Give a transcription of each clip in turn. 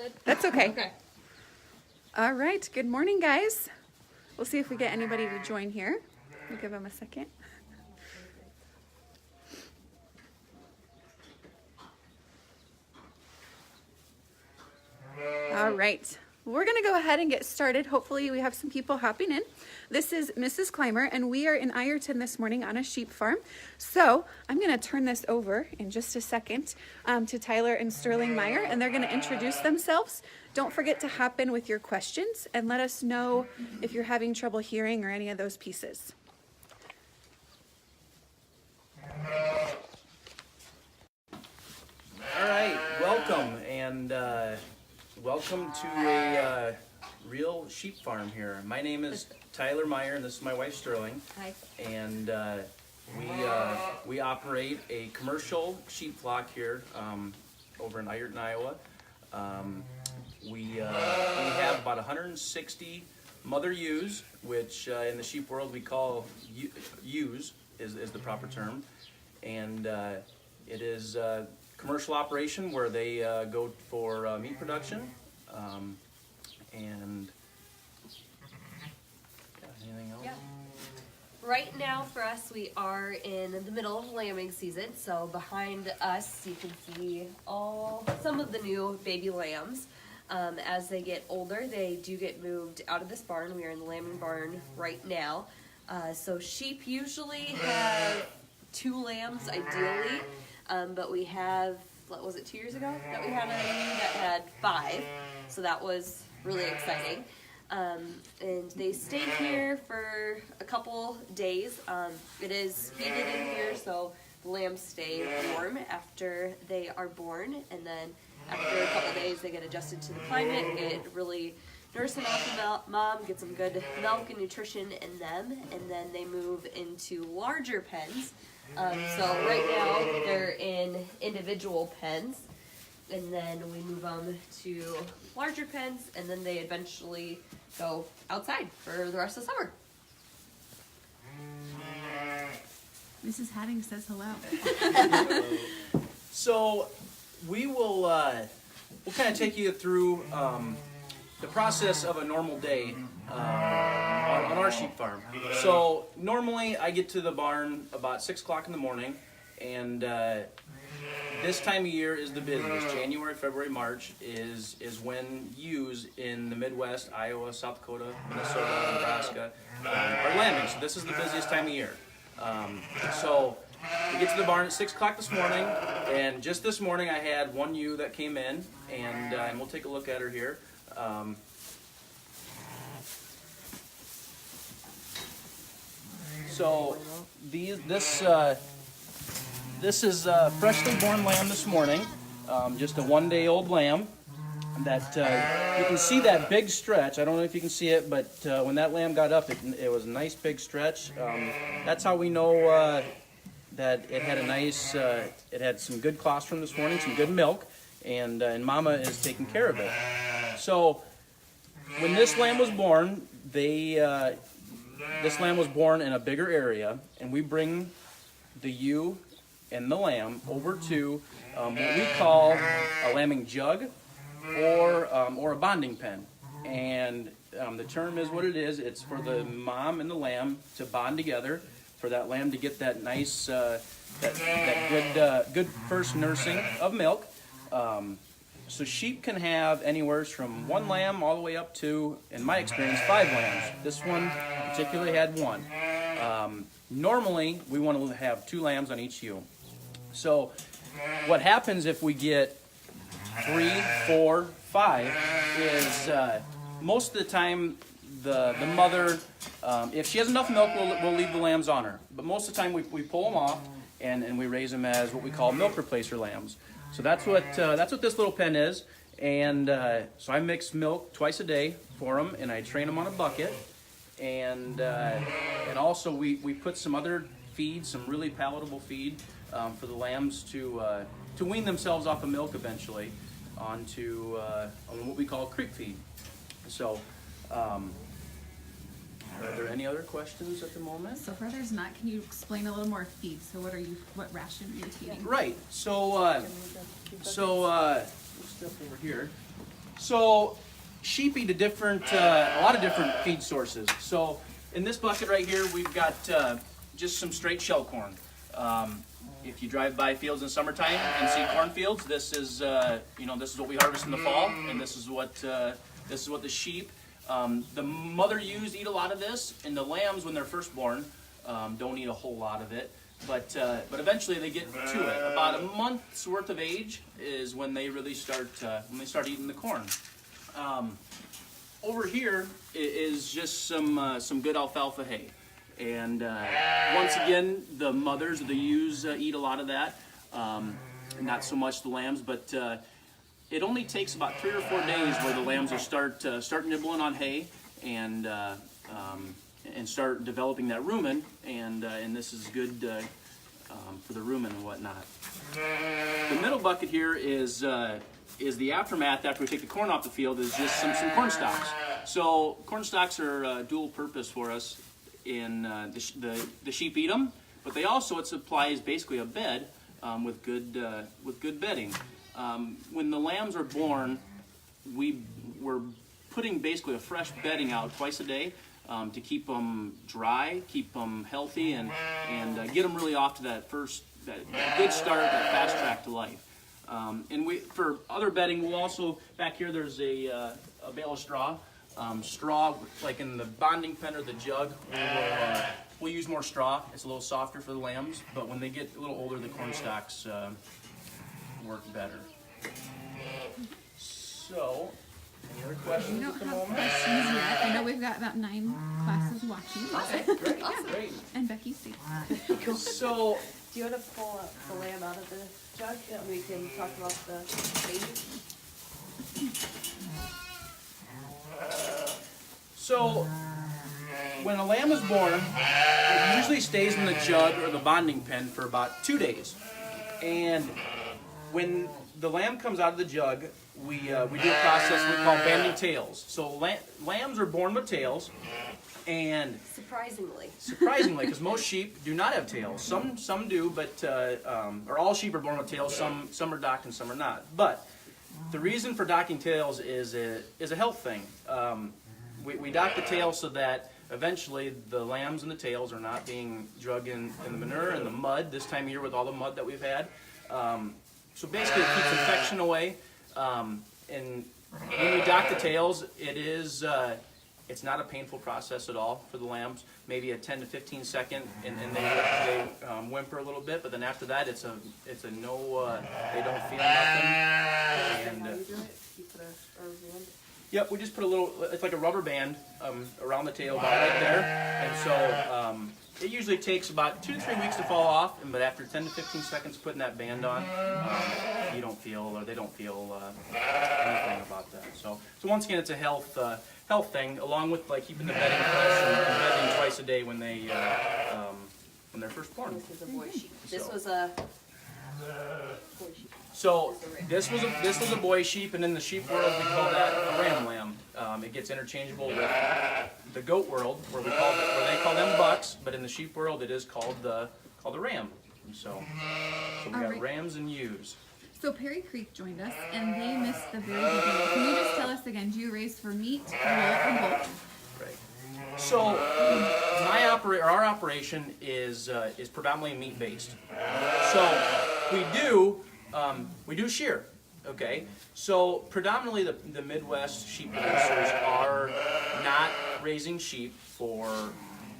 good? That's okay. Okay. All right. Good morning, guys. We'll see if we get anybody to join here. We'll give them a second. All right. We're going to go ahead and get started. Hopefully we have some people hopping in. This is Mrs. Clymer, and we are in Ironton this morning on a sheep farm. So I'm going to turn this over in just a second to Tyler and Sterling Meyer, and they're going to introduce themselves. Don't forget to hop in with your questions and let us know if you're having trouble hearing or any of those pieces. All right, welcome, and welcome to a real sheep farm here. My name is Tyler Meyer, and this is my wife Sterling. Hi. And we operate a commercial sheep flock here over in Ironton, Iowa. We have about 160 mother ewes, which in the sheep world we call ewes is the proper term, and it is commercial operation where they go for meat production. And anything else? Yeah. Right now for us, we are in the middle of lambing season. So behind us, you can see some of the new baby lambs. As they get older, they do get moved out of this barn. We are in the lambing barn right now. So sheep usually have 2 lambs ideally. But we have, what was it, 2 years ago that we had a ewe that had 5, so that was really exciting. And they stayed here for a couple days. It is heated in here, so the lambs stay warm after they are born, and then after a couple days they get adjusted to the climate, get really nursing off the mom, get some good milk and nutrition in them, and then they move into larger pens. So right now they're in individual pens, and then we move them to larger pens, and then they eventually go outside for the rest of the summer. Mrs. Hadding says hello. So we'll kind of take you through the process of a normal day on our sheep farm. So normally I get to the barn about 6 o'clock in the morning, and this time of year is the busiest. January, February, March is when ewes in the Midwest, Iowa, South Dakota, Minnesota, Nebraska are lambing. So this is the busiest time of year. So we get to the barn at 6 o'clock this morning, and just this morning I had 1 ewe that came in, and we'll take a look at her here. So this is a freshly born lamb this morning, just a 1-day-old lamb. That you can see that big stretch. I don't know if you can see it, but when that lamb got up, it was a nice big stretch. That's how we know that it had a nice, it had some good colostrum this morning, some good milk, and Mama is taking care of it. So when this lamb was born, this lamb was born in a bigger area, and we bring the ewe and the lamb over to what we call a lambing jug or a bonding pen. And the term is what it is. It's for the mom and the lamb to bond together, for that lamb to get that nice, that good first nursing of milk. So sheep can have anywhere from 1 lamb all the way up to, in my experience, 5 lambs. This one particularly had 1. Normally, we want to have 2 lambs on each ewe. So what happens if we get 3, 4, 5 is most of the time the mother, if she has enough milk, we'll leave the lambs on her. But most of the time we pull them off and we raise them as what we call milk replacer lambs. So that's what this little pen is, and so I mix milk twice a day for them, and I train them on a bucket, and also we put some other feed, some really palatable feed for the lambs to wean themselves off of milk eventually onto on what we call creek feed. So are there any other questions at the moment? So far there's not. Can you explain a little more feed? So what ration are you feeding? Right. So we'll step over here. So sheep eat a lot of different feed sources. So in this bucket right here, we've got just some straight shell corn. If you drive by fields in summertime and see cornfields, this is this is what we harvest in the fall, and this is what the sheep, the mother ewes eat a lot of this, and the lambs when they're first born don't eat a whole lot of it. But eventually they get to it. About a month's worth of age is when they really start eating the corn. Over here is just some good alfalfa hay, and once again the mothers, the ewes, eat a lot of that. Not so much the lambs, but it only takes about 3 or 4 days where the lambs will start nibbling on hay and start developing that rumen, and this is good for the rumen and whatnot. The middle bucket here is the aftermath after we take the corn off the field, is just some corn stalks. So corn stalks are dual purpose for us. In the sheep eat them, but it supplies basically a bed with good bedding. When the lambs are born, we're putting basically a fresh bedding out twice a day to keep them dry, keep them healthy, and get them really off to that good start, that fast track to life. And for other bedding, we'll also, back here there's a bale of straw. Straw, like in the bonding pen or the jug, we'll use more straw. It's a little softer for the lambs, but when they get a little older, the corn stalks work better. So, any other questions We don't at the have moment? questions yet. I know we've got about 9 classes watching. Great, great. And Becky's too. So, Do you want to pull the lamb out of the jug and we can talk about the baby? So, when a lamb is born, it usually stays in the jug or the bonding pen for about 2 days. And when the lamb comes out of the jug, we do a process we call banding tails. So lambs are born with tails, and surprisingly, because most sheep do not have tails. Some do, but or all sheep are born with tails. Some are docked and some are not. But the reason for docking tails is a health thing. We dock the tail so that eventually the lambs and the tails are not being drug in the manure and the mud this time of year with all the mud that we've had. So basically it keeps infection away. And when we dock the tails, it's not a painful process at all for the lambs. Maybe a 10 to 15 second, and they whimper a little bit, but then after that it's a no, they don't feel nothing. And yep, we just put a little, it's like a rubber band around the tail about right there, and so it usually takes about 2 to 3 weeks to fall off, but after 10 to 15 seconds putting that band on, you don't feel, or they don't feel anything about that. So once again, it's a health thing, along with like keeping the bedding fresh and bedding twice a day when they're first born. This is a boy sheep. This was a boy sheep. So this was a boy sheep, and in the sheep world we call that a ram lamb. It gets interchangeable with the goat world, where they call them bucks, but in the sheep world it is called the ram. And so we got Alright. rams and ewes. So Perry Creek joined us, and they missed the very beginning. Can you just tell us again, do you raise for meat, wool, or both? Right. So our operation is predominantly meat based. So we do shear. Okay, so predominantly the Midwest sheep producers are not raising sheep for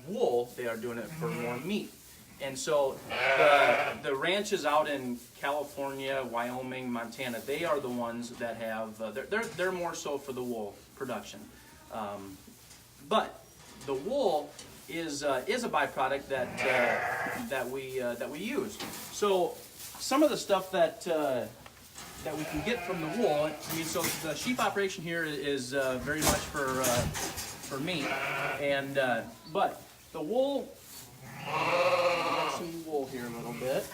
wool; they are doing it for more meat. And so the ranches out in California, Wyoming, Montana, they are the ones that have they're more so for the wool production. But the wool is a byproduct that we use. So some of the stuff that we can get from the wool. I mean, so the sheep operation here is very much for meat, and but the wool. Got some wool here a little bit.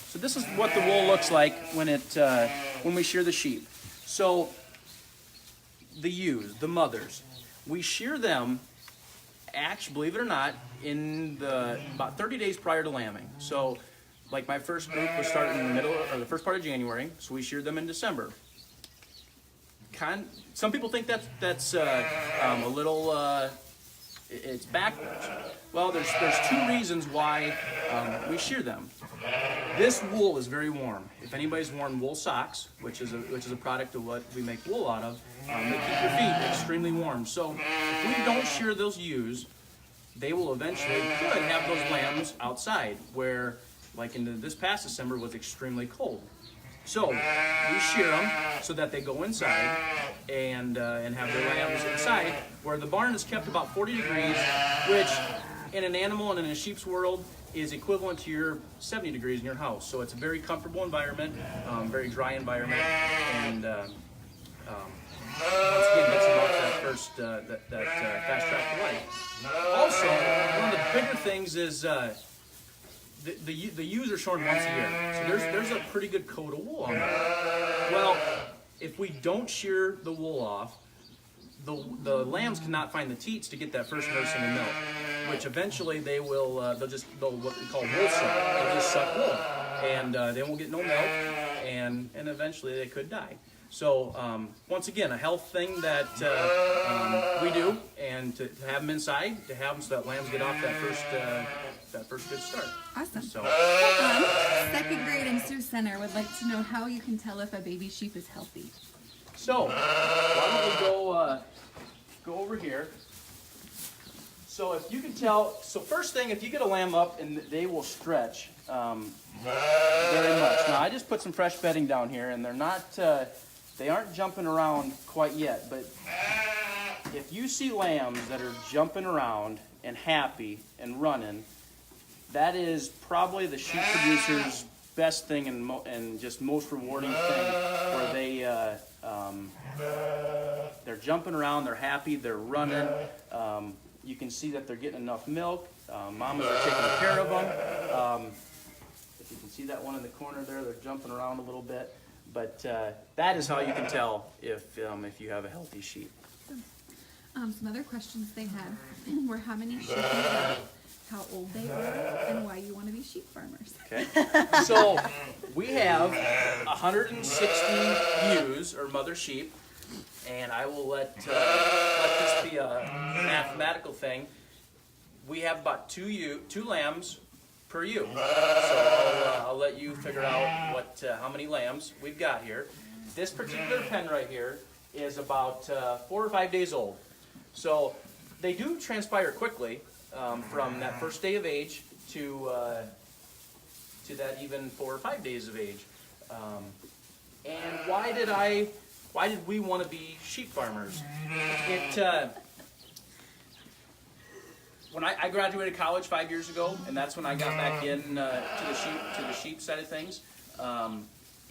So this is what the wool looks like when we shear the sheep. So the ewes, the mothers, we shear them. Actually, believe it or not, in about 30 days prior to lambing. So like my first group was starting in the middle or the first part of January, so we sheared them in December. Some people think that's a little it's backwards. Well, there's two reasons why we shear them. This wool is very warm. If anybody's worn wool socks, which is a product of what we make wool out of, they keep your feet extremely warm. So if we don't shear those ewes, they will eventually could have those lambs outside, where like in this past December was extremely cold. So we shear them so that they go inside and have their lambs inside, where the barn is kept about 40 degrees, which in an animal and in a sheep's world is equivalent to your 70 degrees in your house. So it's a very comfortable environment, very dry environment, and once again, that's about that first fast track to life. Also, one of the bigger things is the ewes are shorn once a year, so there's a pretty good coat of wool on them. Well, if we don't shear the wool off, the lambs cannot find the teats to get that first nursing of milk, which eventually they'll what we call wool suck. They'll just suck wool, and they won't get no milk, and eventually they could die. So once again, a health thing that we do, and to have them inside, to have them so that lambs get off that first good start. Awesome. So Second grade in Sioux Center would like to know how you can tell if a baby sheep is healthy. So why don't we go over here? So if you can tell, so first thing, if you get a lamb up, and they will stretch very much. Now I just put some fresh bedding down here, and they're not, they aren't jumping around quite yet. But if you see lambs that are jumping around and happy and running, that is probably the sheep producer's best thing and just most rewarding thing, where they're jumping around, they're happy, they're running. You can see that they're getting enough milk. Mamas are taking care of them. If you can see that one in the corner there, they're jumping around a little bit. But that is how you can tell if you have a healthy sheep. Some other questions they had were how many sheep you have, how old they are, and why you want to be sheep farmers. Okay, so we have 160 ewes, or mother sheep, and I will let this be a mathematical thing. We have about two lambs per ewe, so I'll let you figure out how many lambs we've got here. This particular pen right here is about 4 or 5 days old, so they do transpire quickly. From that first day of age to that even 4 or 5 days of age. And why did we want to be sheep farmers? When I graduated college 5 years ago, and that's when I got back in to the sheep side of things.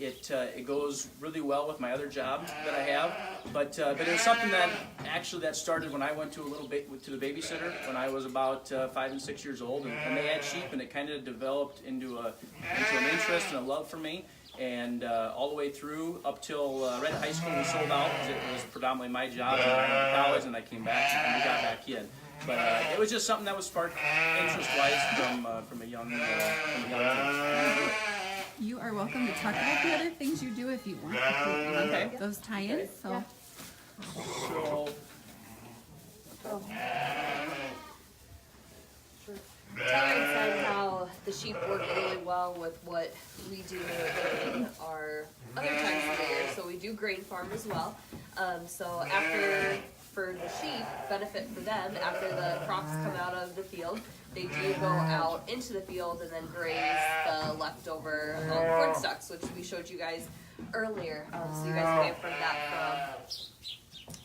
It goes really well with my other job that I have, but it was something that started when I went to the babysitter when I was about 5 and 6 years old, and they had sheep, and it kind of developed into an interest and a love for me, and all the way through up till right at high school we sold out because it was predominantly my job, and I went to college, and I came back and we got back in. But it was just something that was sparked interest-wise from a young age. You are welcome to talk about the other things you do if you want. Okay. Those tie-ins. So. So. Tyler said how the sheep work really well with what we do in our other times of the year. So we do grain farm as well. So for the sheep, benefit for them, after the crops come out of the field, they do go out into the field and then graze the leftover corn stalks, which we showed you guys earlier. So you guys may have heard that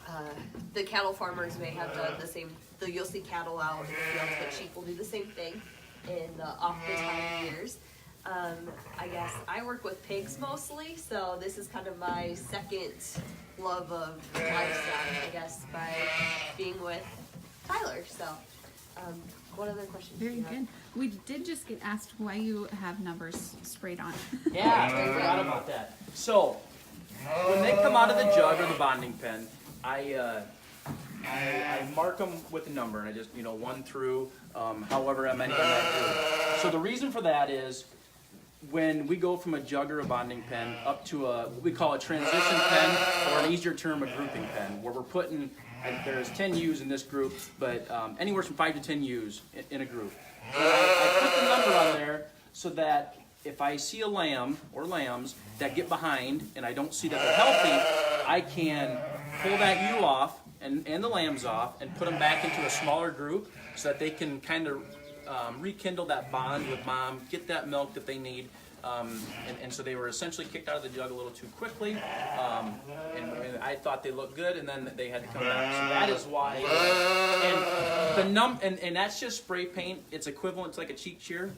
from the cattle farmers may have done the same. You'll see cattle out in the fields, but sheep will do the same thing in the off the time years. I guess I work with pigs mostly, so this is kind of my second love of livestock, I guess, by being with Tyler. So, what other questions? Very good. We did just get asked why you have numbers sprayed on. Yeah, I forgot about that. So, when they come out of the jug or the bonding pen, I mark them with a number, and I just, 1 through however many I might do. So the reason for that is when we go from a jug or a bonding pen up to what we call a transition pen, or an easier term, a grouping pen, where we're putting, there's 10 ewes in this group, but anywhere from 5 to 10 ewes in a group. So I put the number on there so that if I see a lamb or lambs that get behind and I don't see that they're healthy, I can pull that ewe off and the lambs off and put them back into a smaller group so that they can kind of rekindle that bond with mom, get that milk that they need. And so they were essentially kicked out of the jug a little too quickly, and I thought they looked good, and then they had to come back. So that is why. And that's just spray paint. It's equivalent to like a cheek cheer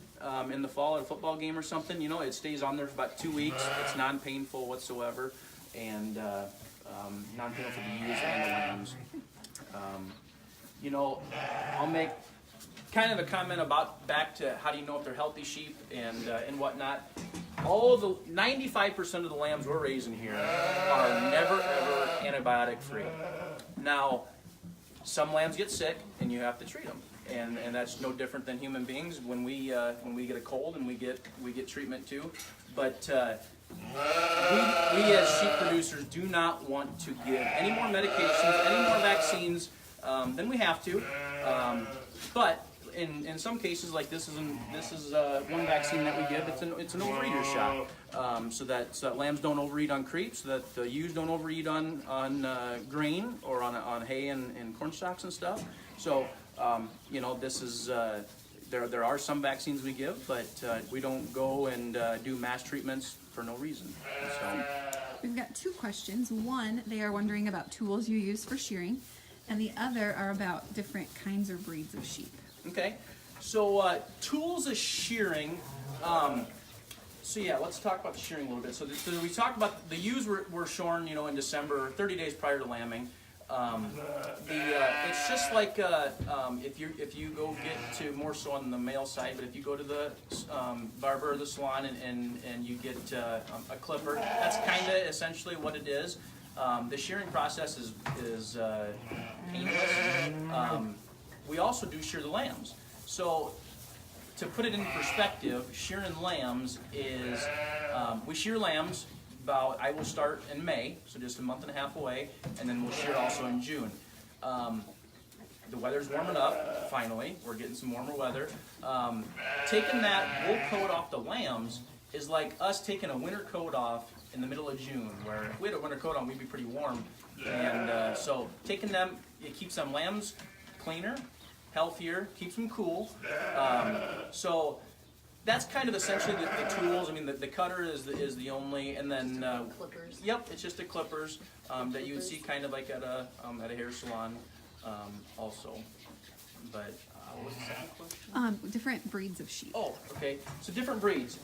in the fall at a football game or something. You know, it stays on there for about 2 weeks. It's non-painful whatsoever, and non-painful for the ewes and the lambs. You know, I'll make kind of a comment about back to how do you know if they're healthy sheep and whatnot. All the 95% of the lambs we're raising here are never ever antibiotic free. Now, some lambs get sick and you have to treat them, and that's no different than human beings when we get a cold and we get treatment too. But we as sheep producers do not want to give any more medications, any more vaccines than we have to. But in some cases, like this is one vaccine that we give. It's an overeater shot, so that lambs don't overeat on creep, so that the ewes don't overeat on grain or on hay and corn stalks and stuff. So you know, this is there are some vaccines we give, but we don't go and do mass treatments for no reason. So We've got 2 questions. One, they are wondering about tools you use for shearing, and the other are about different kinds or breeds of sheep. okay, so tools of shearing. So yeah, let's talk about the shearing a little bit. So we talked about the ewes were shorn, you know, in December, 30 days prior to lambing. It's just like if you go get to more so on the male side, but if you go to the barber or the salon and you get a clipper, that's kind of essentially what it is. The shearing process is painless. We also do shear the lambs. So to put it in perspective, shearing lambs is we shear lambs. I will start in May, so just a month and a half away, and then we'll shear also in June. The weather's warming up, finally. We're getting some warmer weather. Taking that wool coat off the lambs is like us taking a winter coat off in the middle of June, where if we had a winter coat on, we'd be pretty warm. And so taking them, it keeps them lambs cleaner, healthier, keeps them cool. So that's kind of essentially the tools. I mean, the cutter is the only, and then Clippers. Yep, it's just the clippers that you would see kind of like at a hair salon, also. But what was the second question? Different breeds of sheep. Oh, okay. So different breeds.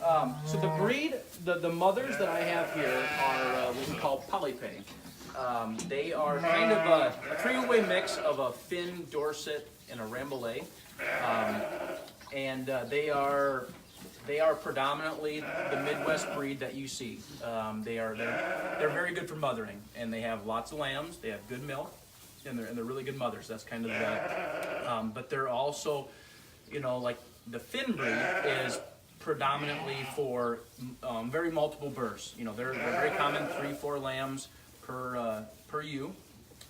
So the breed, the mothers that I have here are what we call polypay. They are kind of a three-way mix of a Finn, Dorset, and a Rambouillet. And they are predominantly the Midwest breed that you see. They're very good for mothering, and they have lots of lambs. They have good milk, and they're really good mothers. That's kind of the. But they're also, you know, like the Finn breed is predominantly for very multiple births. You know, they're very common, 3-4 lambs per ewe.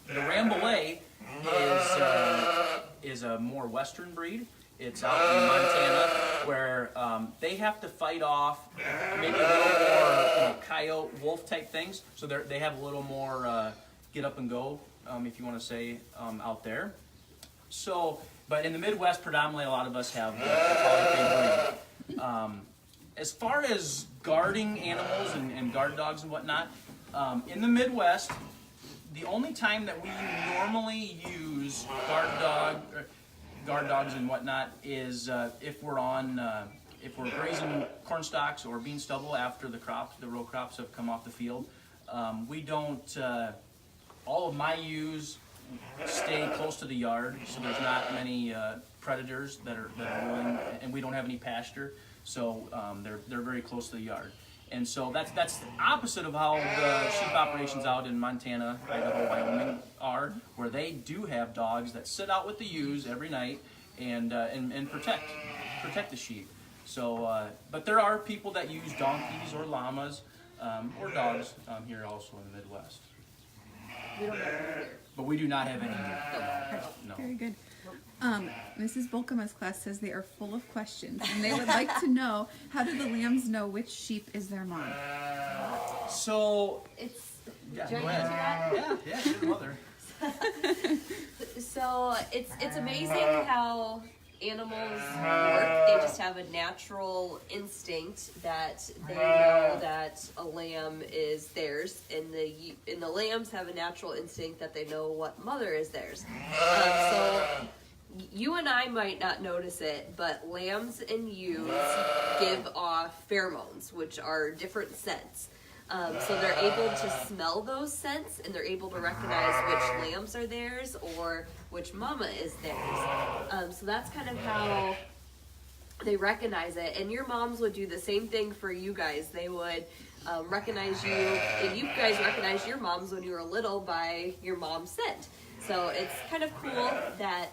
The Rambouillet is a more western breed. It's out in Montana, where they have to fight off maybe a little more coyote, wolf type things. So they have a little more get up and go, if you want to say, out there. So, but in the Midwest, predominantly a lot of us have the polypay breed. As far as guarding animals and guard dogs and whatnot, in the Midwest, the only time that we normally use guard dogs and whatnot is if we're grazing corn stalks or bean stubble after the row crops have come off the field. We don't. All of my ewes stay close to the yard, so there's not many predators that are willing, and we don't have any pasture, so they're very close to the yard. And so that's the opposite of how the sheep operations out in Montana, Idaho, Wyoming are, where they do have dogs that sit out with the ewes every night and protect the sheep. So, but there are people that use donkeys or llamas or dogs here also in the Midwest. We don't have any here. But we do not have any here. No. Very good. Mrs. Volkema's class says they are full of questions, and they would like to know, how do the lambs know which sheep is their mom? So, It's yeah, do you go want to ahead. answer that? Yeah, good mother. So it's amazing how animals work. They just have a natural instinct that they know that a lamb is theirs, and the lambs have a natural instinct that they know what mother is theirs. So you and I might not notice it, but lambs and ewes give off pheromones, which are different scents. So they're able to smell those scents, and they're able to recognize which lambs are theirs or which mama is theirs. So that's kind of how they recognize it. And your moms would do the same thing for you guys. They would recognize you, and you guys recognized your moms when you were little by your mom's scent. So it's kind of cool that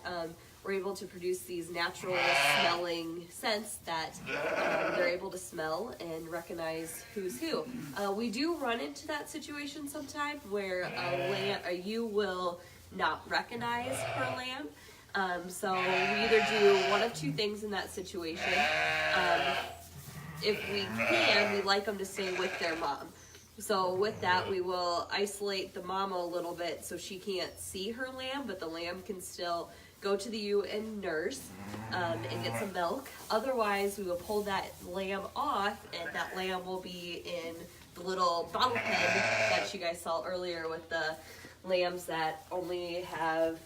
we're able to produce these natural smelling scents that they're able to smell and recognize who's who. We do run into that situation sometimes where a ewe will not recognize her lamb. So we either do one of two things in that situation. If we can, we like them to stay with their mom. So with that, we will isolate the mama a little bit so she can't see her lamb, but the lamb can still go to the ewe and nurse and get some milk. Otherwise, we will pull that lamb off, and that lamb will be in the little bottle pen that you guys saw earlier with the lambs that only have,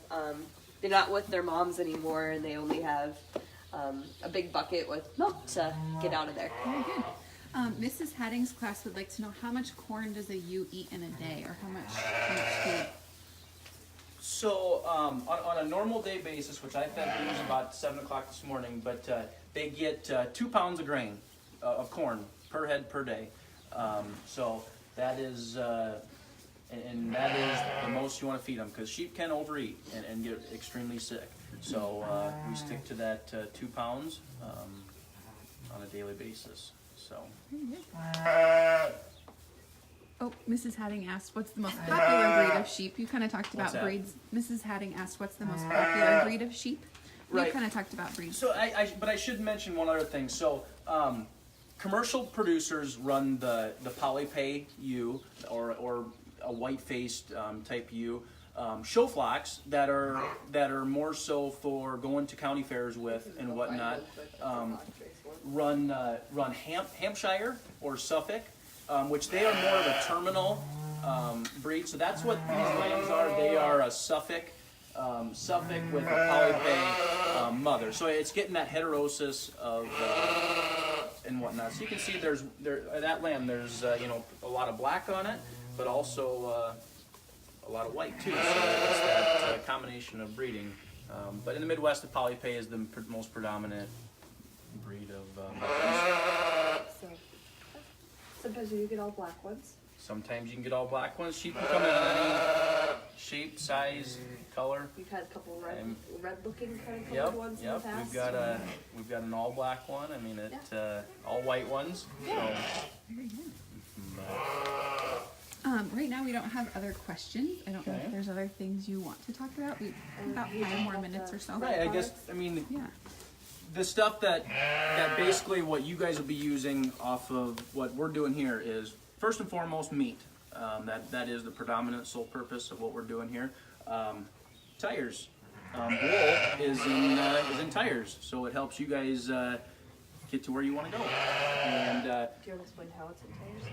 they're not with their moms anymore, and they only have a big bucket with milk to get out of there. Very good. Mrs. Hadding's class would like to know, how much corn does a ewe eat in a day, or how much food? So, on a normal day basis, which I fed ewes about 7 o'clock this morning, but they get 2 pounds of grain, of corn, per head per day. So that is, and that is the most you want to feed them, because sheep can overeat and get extremely sick. So we stick to that 2 pounds on a daily basis. So. Oh, Mrs. Hadding asked, what's the most popular breed of sheep? You kind of talked about What's that? breeds. Mrs. Hadding asked, what's the most popular breed of sheep? Right. You kind of talked about breeds. So but I should mention one other thing. So commercial producers run the polypay ewe or a white-faced type ewe. Show flocks that are more so for going to county fairs with and whatnot. Run Hampshire or Suffolk, which they are more of a terminal breed. So that's what these lambs are. They are a Suffolk with a polypay mother. So it's getting that heterosis of and whatnot. So you can see that lamb. There's a lot of black on it, but also a lot of white too. So it's that combination of breeding. But in the Midwest, the polypay is the most predominant breed of. So sometimes you get all black ones. Sometimes you can get all black ones. Sheep can come in any shape, size, color. We've had a couple red looking kind of Yep, colored ones in the yep. past. We've got an all black one. I mean, all white ones. So, Very good. Right now we don't have other questions. I don't know if there's other things you want to talk about. We've about 5 more minutes or so. right. I guess. I mean, Yeah. the stuff that basically what you guys will be using off of what we're doing here is first and foremost meat. That is the predominant sole purpose of what we're doing here. Tires. Wool is in tires, so it helps you guys get to where you want to go. And Do you want to explain how it's in tires?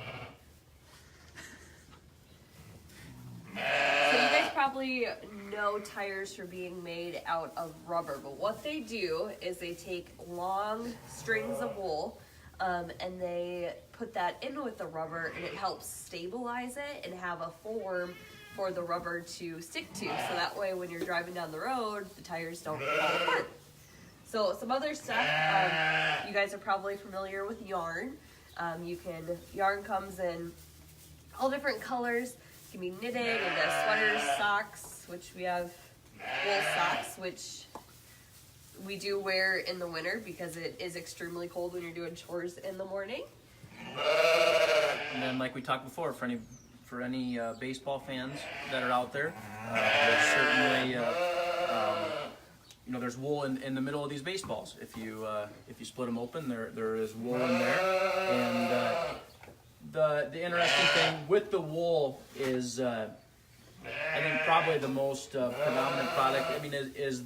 So you guys probably know tires for being made out of rubber, but what they do is they take long strings of wool and they put that in with the rubber, and it helps stabilize it and have a form for the rubber to stick to, so that way when you're driving down the road, the tires don't fall apart. So some other stuff, you guys are probably familiar with yarn. Yarn comes in all different colors. It can be knitted into sweaters, socks, which we have wool socks, which we do wear in the winter because it is extremely cold when you're doing chores in the morning. And then, like we talked before, for any baseball fans that are out there, there's certainly there's wool in the middle of these baseballs. If you split them open, there is wool in there. And the interesting thing with the wool is, I think probably the most predominant product. I mean, is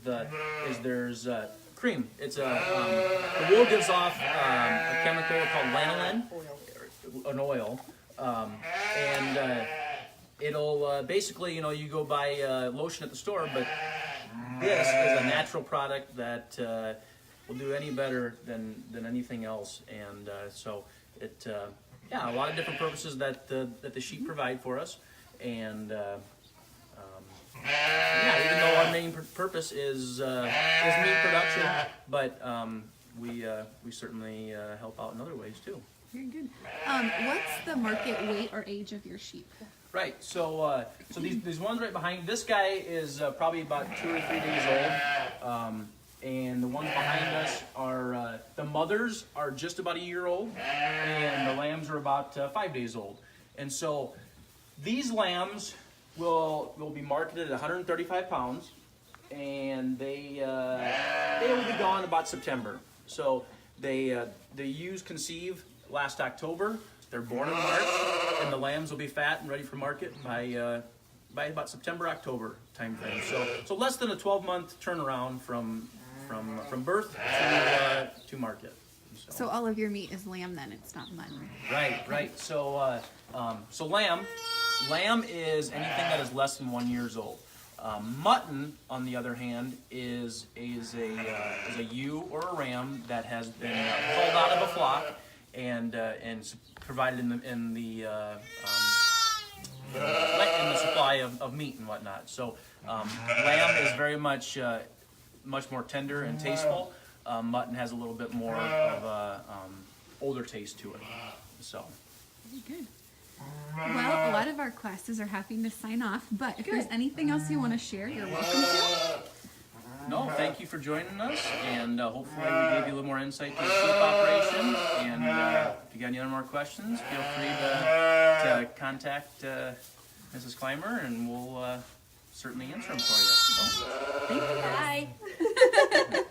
there's cream. It's the wool gives off a chemical called lanolin, an oil, and it'll basically, you go buy lotion at the store, but this is a natural product that will do any better than anything else, and so it a lot of different purposes that the sheep provide for us, and even though our main purpose is meat production, but we certainly help out in other ways too. Very good. What's the market weight or age of your sheep? Right. So these ones right behind this guy is probably about 2 or 3 days old, and the ones behind us are the mothers are just about a year old, and the lambs are about 5 days old. And so these lambs will be marketed at 135 pounds, and they will be gone about September. So they ewes conceive last October. They're born in March, and the lambs will be fat and ready for market by about September, October time frame. So less than a 12-month turnaround from birth to market. So all of your meat is lamb then, it's not mutton. Right. So lamb is anything that is less than 1 year old. Mutton, on the other hand, is a ewe or a ram that has been pulled out of a flock and provided in the supply of meat and whatnot. So lamb is very much more tender and tasteful. Mutton has a little bit more of a older taste to it. So. Very good. Well, a lot of our classes are having to sign off, but if there's anything else you want to share, you're welcome to. No, thank you for joining us, and hopefully we gave you a little more insight to the sheep operation. And if you got any other more questions, feel free to contact Mrs. Clymer, and we'll certainly answer them for you. So. Thank you. Bye.